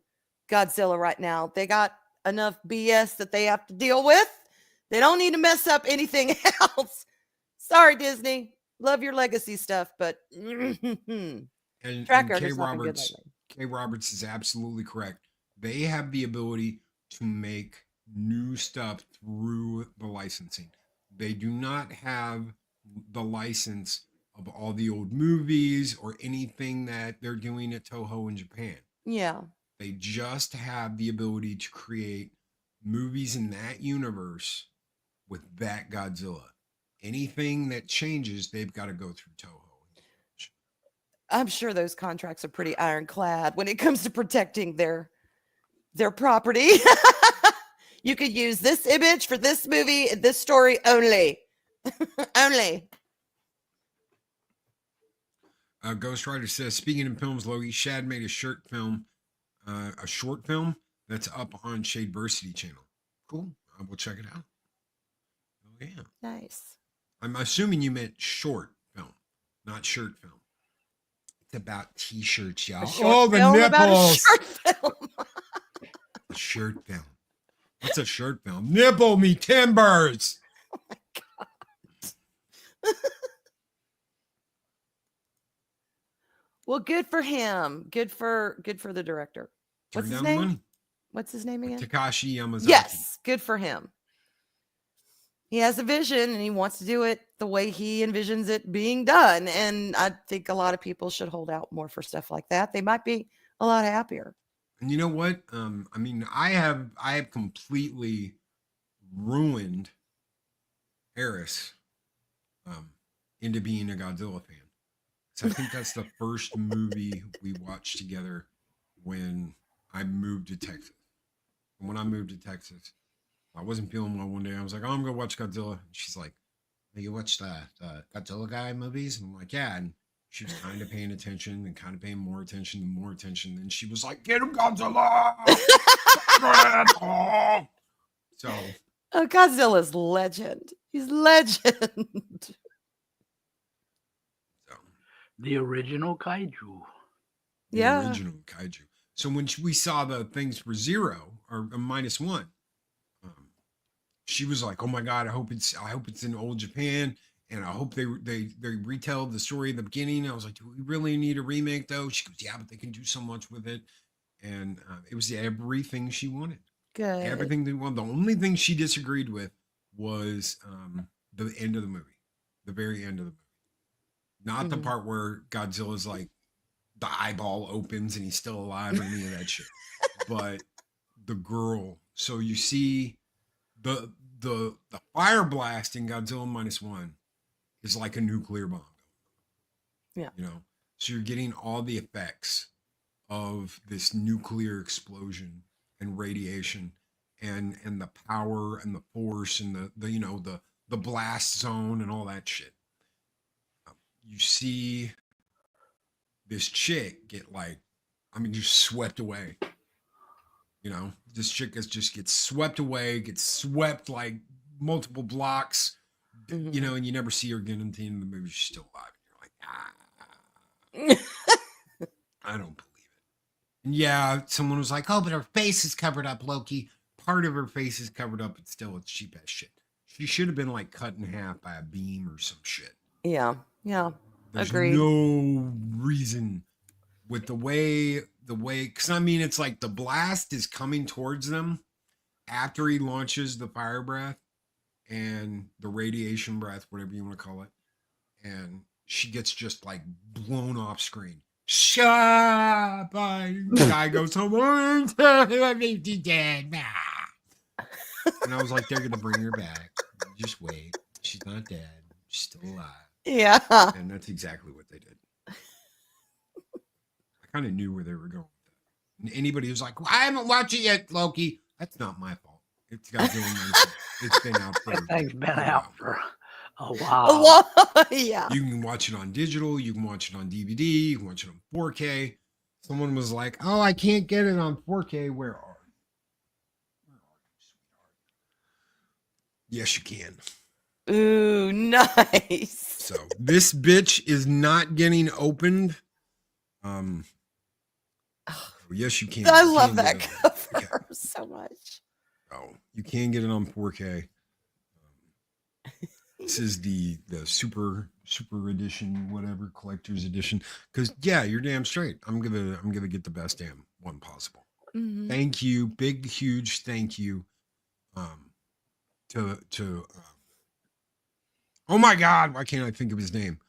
Godzilla right now. They got enough BS that they have to deal with. They don't need to mess up anything else. Sorry, Disney. Love your legacy stuff, but And track Kay record's not been good Roberts, lately. Kay Roberts is absolutely correct. They have the ability to make new stuff through the licensing. They do not have the license of all the old movies or anything that they're doing at Toho in Japan. Yeah. They just have the ability to create movies in that universe with that Godzilla. Anything that changes, they've got to go through Toho. I'm sure those contracts are pretty ironclad when it comes to protecting their property. You could use this image for this movie and this story only. Only. Ghost Rider says, speaking of films, Logie, Shad made a short film that's up on Shadeversity channel. Cool. We'll check it out. Oh, yeah. Nice. I'm assuming you meant short film, not shirt film. It's about t-shirts, y'all. A short Oh, the film about a nipples. short film. A shirt film. What's a shirt film? Nipple me timbers. Well, good for him. Good for the director. What's Turn his down the name? money. What's his name again? Takashi Yamazaki. Yes, good for him. He has a vision and he wants to do it the way he envisions it being done. And I think a lot of people should hold out more for stuff like that. They might be a lot happier. And you know what? I mean, I have completely ruined Eris into being a Godzilla fan. So I think that's the first movie we watched together when I moved to Texas. And when I moved to Texas, I wasn't feeling well one day. I was like, oh, I'm going to watch Godzilla. And she's like, hey, you watch the Godzilla guy movies? And I'm like, yeah. And she was kind of paying attention and kind of paying more attention and more attention. Then she was like, get him, Godzilla! So. Oh, Godzilla's legend. He's legend. The original kaiju. The original kaiju. So when we saw the things for 0 or -1, she was like, "Oh my god, I hope it's in old Japan, and I hope they retell the story in the beginning." I was like, "Do we really need a remake though?" She goes, "Yeah, but they can do so much with it," and it was everything she wanted. Good. Everything they wanted. The only thing she disagreed with was the end of the movie, the very end of the movie, not the part where Godzilla's like the eyeball opens and he's still alive or any of that shit, but the girl. So you see the fire blast in Godzilla -1 is like a nuclear bomb. Yeah. You know, so you're getting all the effects of this nuclear explosion and radiation and the power and the force and the blast zone and all that shit. You see this chick get just swept away. You know, this chick just gets swept away, gets swept like multiple blocks, you know, and you never see her again until the end of the movie. She's still alive. And you're like, I don't believe it. And yeah, someone was like, oh, but her face is covered up, Loki. Part of her face is covered up, but still it's cheap ass shit. She should have been like cut in half by a beam or some shit. Yeah. Yeah. There's Agreed. no reason with the way, because I mean, it's like the blast is coming towards them after he launches the fire breath and the radiation breath, whatever you want to call it. And she gets just like blown off screen. Shut up. The guy goes, I'm dead. And I was like, they're going to bring her back. Just wait. She's not dead. She's still alive. Yeah. And that's exactly what they did. I kind of knew where they were going with that. And anybody who's like, well, I haven't watched it yet, Loki. That's not my fault. It's got it's been out for That thing's been out for a A while. lot. Yeah. You can watch it on digital. You can watch it on DVD. You can watch it on 4K. Someone was like, oh, I can't get it on 4K. Where are you? Yes, you can. Ooh, nice. So this bitch is not getting opened. Yes, you can. I You love can that get it. cover so much. Oh, you can get it on 4K. This is the super edition, whatever, collector's edition. Because yeah, you're damn straight. I'm gonna get the best damn one possible. Mhm. Thank you, big huge thank you. Oh my God, why can't I think of his name?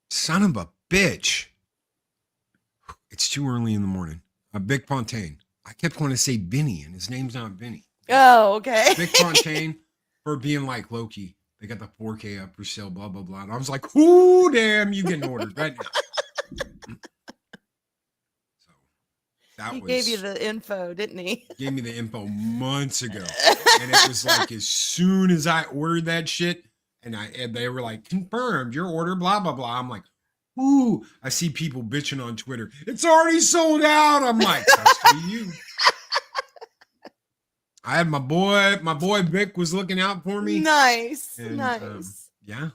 Son of a bitch. It's too early in the morning. Vic Fontaine. I kept wanting to say Vinny, and his name's not Vinny. Oh, okay. Vic Fontaine for being like Loki. They got the 4K up for sale, blah, blah, blah. And I was like, ooh, damn, you getting ordered right now. So that He was, gave you the info, didn't he? gave me the info months ago. And it was like as soon as I ordered that shit, and they were like, confirmed your order, blah, blah, blah. I'm like, ooh, I see people bitching on Twitter. It's already sold out. I'm like, that's for you. I had my boy Vic was looking out for me. Nice. And, Nice. Yeah.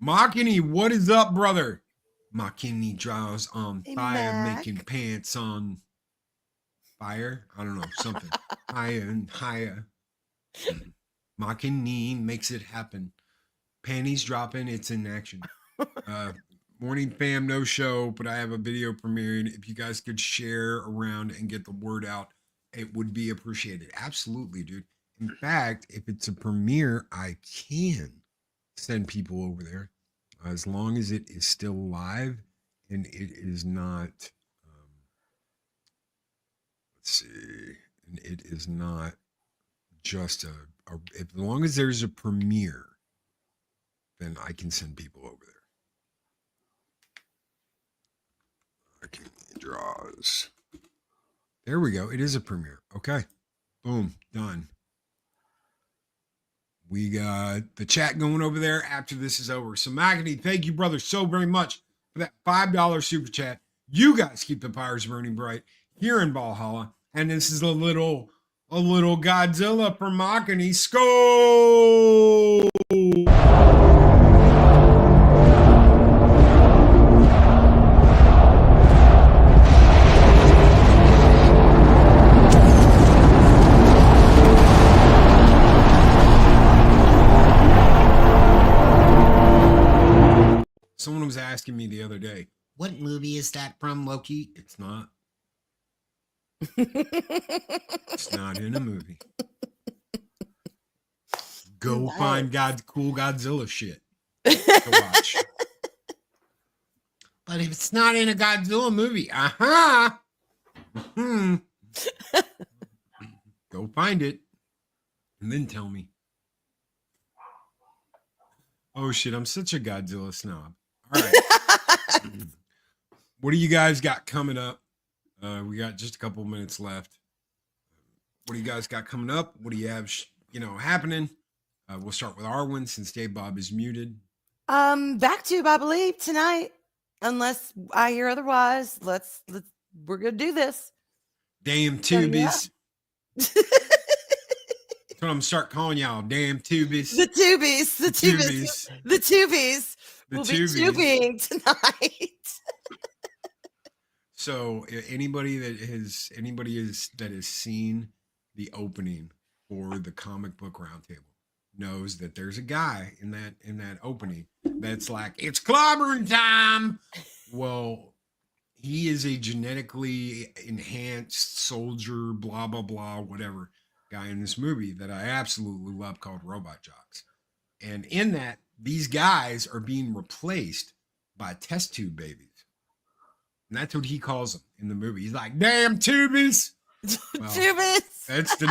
Makini, what is up, brother? Makini draws on Hey, fire, Mac. making pants on fire. I don't know, something. Higher and higher. Makini makes it happen. Panties dropping, it's in action. Morning fam, no show, but I have a video premiering. If you guys could share around and get the word out, it would be appreciated. Absolutely, dude. In fact, if it's a premiere, I can send people over there as long as it is still live and it is not, let's see, and it is not just as long as there's a premiere, then I can send people over there. Okay, draws. There we go. It is a premiere. Okay. Boom. Done. We got the chat going over there after this is over. So Magony, thank you, brother, so very much for that $5 super chat. You guys keep the fires burning bright here in Valhalla. And this is a little Godzilla for Magony. Skull! Someone was asking me the other day, what movie is that from, Loki? It's not. It's not in a movie. Go find cool Godzilla shit to watch. But if it's not in a Godzilla movie, go find it and then tell me. Oh shit, I'm such a Godzilla snob. All right. What do you guys got coming up? We got just a couple minutes left. What do you guys got coming up? What do you have, happening? We'll start with Arwen since Dave Bob is muted. Backtube, I believe, tonight. Unless I hear otherwise. We're gonna do this. Damn So, yeah. tubies. That's what I'm gonna start calling y'all. Damn tubies. The tubies. The tubies. tubies. The tubies. The We'll tubies. be tubing tonight. So anybody that has seen the opening for the comic book roundtable knows that there's a guy in that opening that's like, it's clobbering time. Well, he is a genetically enhanced soldier, blah, blah, blah, whatever guy in this movie that I absolutely love called Robot Jocks. And in that, these guys are being replaced by test tube babies. And that's what he calls them in the movie. He's like, damn tubies. Well, Tubies. that's the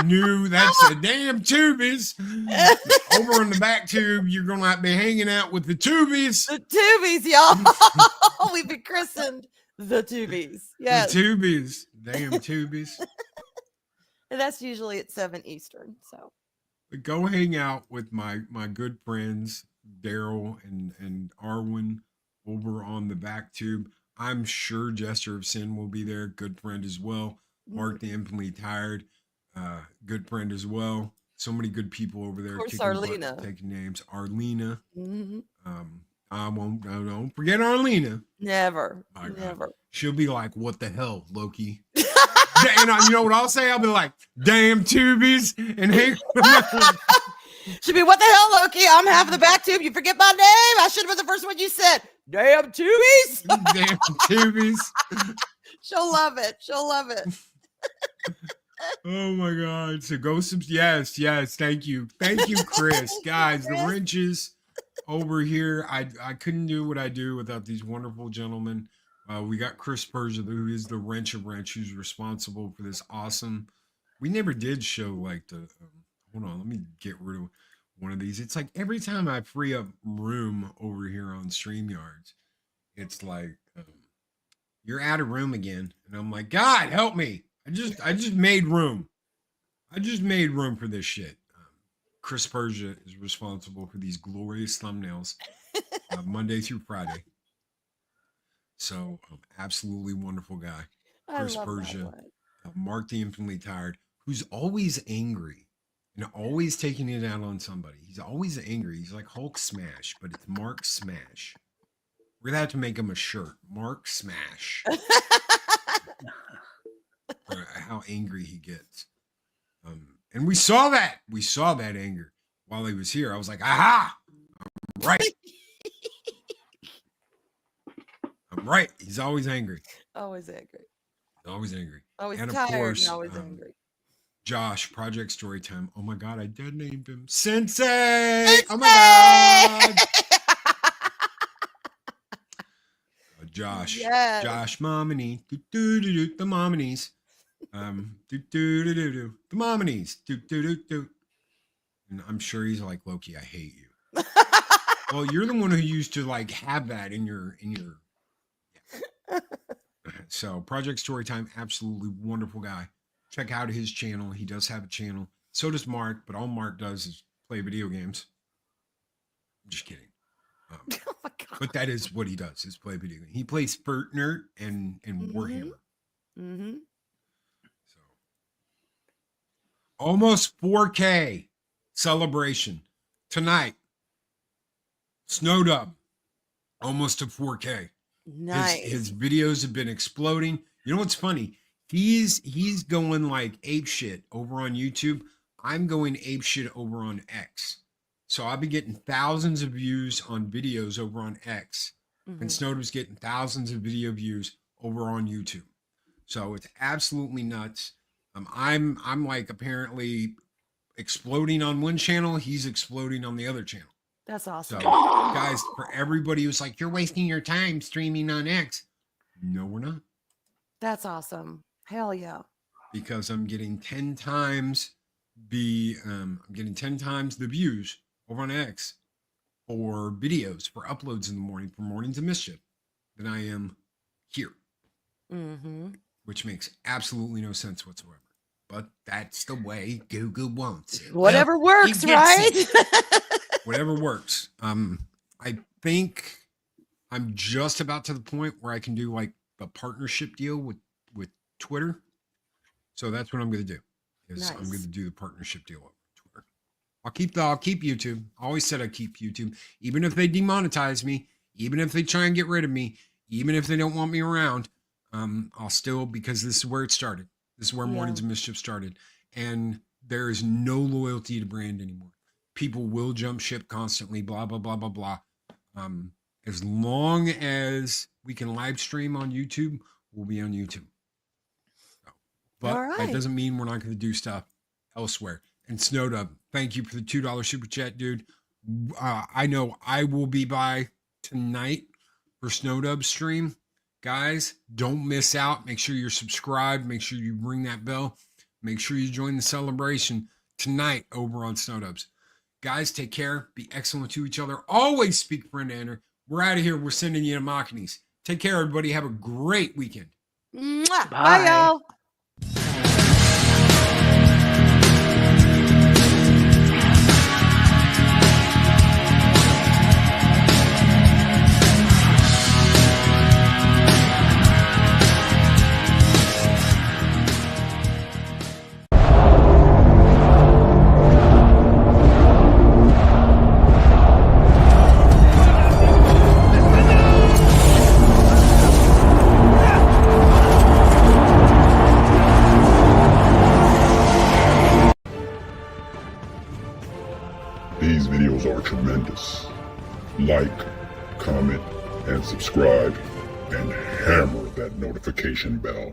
damn tubies. Over on the back tube, you're going to be hanging out with the tubies. The Tubies, y'all. We've been christened the Tubies. Yes. The tubies. Damn tubies. And that's usually at 7 Eastern. So Go hang out with my good friends, Daryl and Arwen over on the back tube. I'm sure Jester of Sin will be there. Good friend as well. Mark the Infinitely Tired. Good friend as well. So many good people over there. Of course, kicking butt, Arlena. taking names. Arlena. mhm. Don't forget Arlena. Never. My God. Never. She'll be like, what the hell, Loki? And you know what I'll say? I'll be like, damn tubies. And hey, Should be, what the hell, Loki? I'm half of the back tube. You forget my name. I should have been the first one you said. Damn Tubies. damn tubies. She'll love it. She'll love it. Oh my God. So go yes. Thank you, Chris. Guys, the wrenches over here. I couldn't do what I do without these wonderful gentlemen. We got Chris Persia, who is the wrench of wrench, who's responsible for this awesome. We never did show like the. Hold on, let me get rid of one of these. It's like every time I free up room over here on StreamYards, it's like you're out of room again, and I'm like, God help me! I just made room. I just made room for this shit. Chris Persia is responsible for these glorious thumbnails, Monday through Friday. So, absolutely wonderful guy. Chris Persia, Mark the Infinitely Tired, who's always angry and always taking it out on somebody. He's always angry. He's like Hulk Smash, but it's Mark Smash. We're gonna have to make him a shirt, Mark Smash. For how angry he gets. And we saw that anger while he was here. I was like, aha, I'm right. I'm right. He's always angry. Always angry. Always angry. Always And of tired course, and always angry. Josh, Project Storytime. Oh my God, I dead named him Sensei. Oh my God. Josh. Yes. Josh Momini. The Mominies. The Mominies. And I'm sure he's like, Loki, I hate you. Well, you're the one who used to like have that in your So Project Storytime, absolutely wonderful guy. Check out his channel. He does have a channel. So does Mark, but all Mark does is play video games. I'm just kidding. Oh my God. But that is what he does, is play video games. He plays Fortnite and Warhammer. Mm-hmm. So almost 4K celebration tonight. Snowed up almost to 4K. Nice. His videos have been exploding. You know what's funny? He's going like ape shit over on YouTube. I'm going ape shit over on X. So I'll be getting thousands of views on videos over on X. Mm-hmm. And Snowden's getting thousands of video views over on YouTube. So it's absolutely nuts. I'm like apparently exploding on one channel. He's exploding on the other channel. That's awesome. So guys, for everybody who's like, you're wasting your time streaming on X. No, we're not. That's awesome. Hell yeah. Because I'm getting 10 times the views over on X for videos, for uploads in the morning, for Mornings of Mischief, than I am here. Mm-hmm. Which makes absolutely no sense whatsoever. But that's the way Google wants it. Whatever works, right? Whatever works. I think I'm just about to the point where I can do like a partnership deal with Twitter. So that's what I'm going to do. Is I'm going to do the partnership deal with Twitter. I'll keep YouTube. I always said I'd keep YouTube, even if they demonetize me, even if they try and get rid of me, even if they don't want me around. I'll still, because this is where it started. This is where Mornings of Mischief started. And there is no loyalty to brand anymore. People will jump ship constantly, blah, blah, blah, blah, blah. As long as we can live stream on YouTube, we'll be on YouTube. But All right. that doesn't mean we're not going to do stuff elsewhere. And Snowdub, thank you for the $2 super chat, dude. I know I will be by tonight for Snowdub stream. Guys, don't miss out. Make sure you're subscribed. Make sure you ring that bell. Make sure you join the celebration tonight over on Snowdubs. Guys, take care. Be excellent to each other. Always speak friend to enter. We're out of here. We're sending you to Machines. Take care, everybody. Have a great weekend. Mwah. Bye. Bye, y'all. These videos are tremendous. Like, comment, and subscribe, and hammer that notification bell.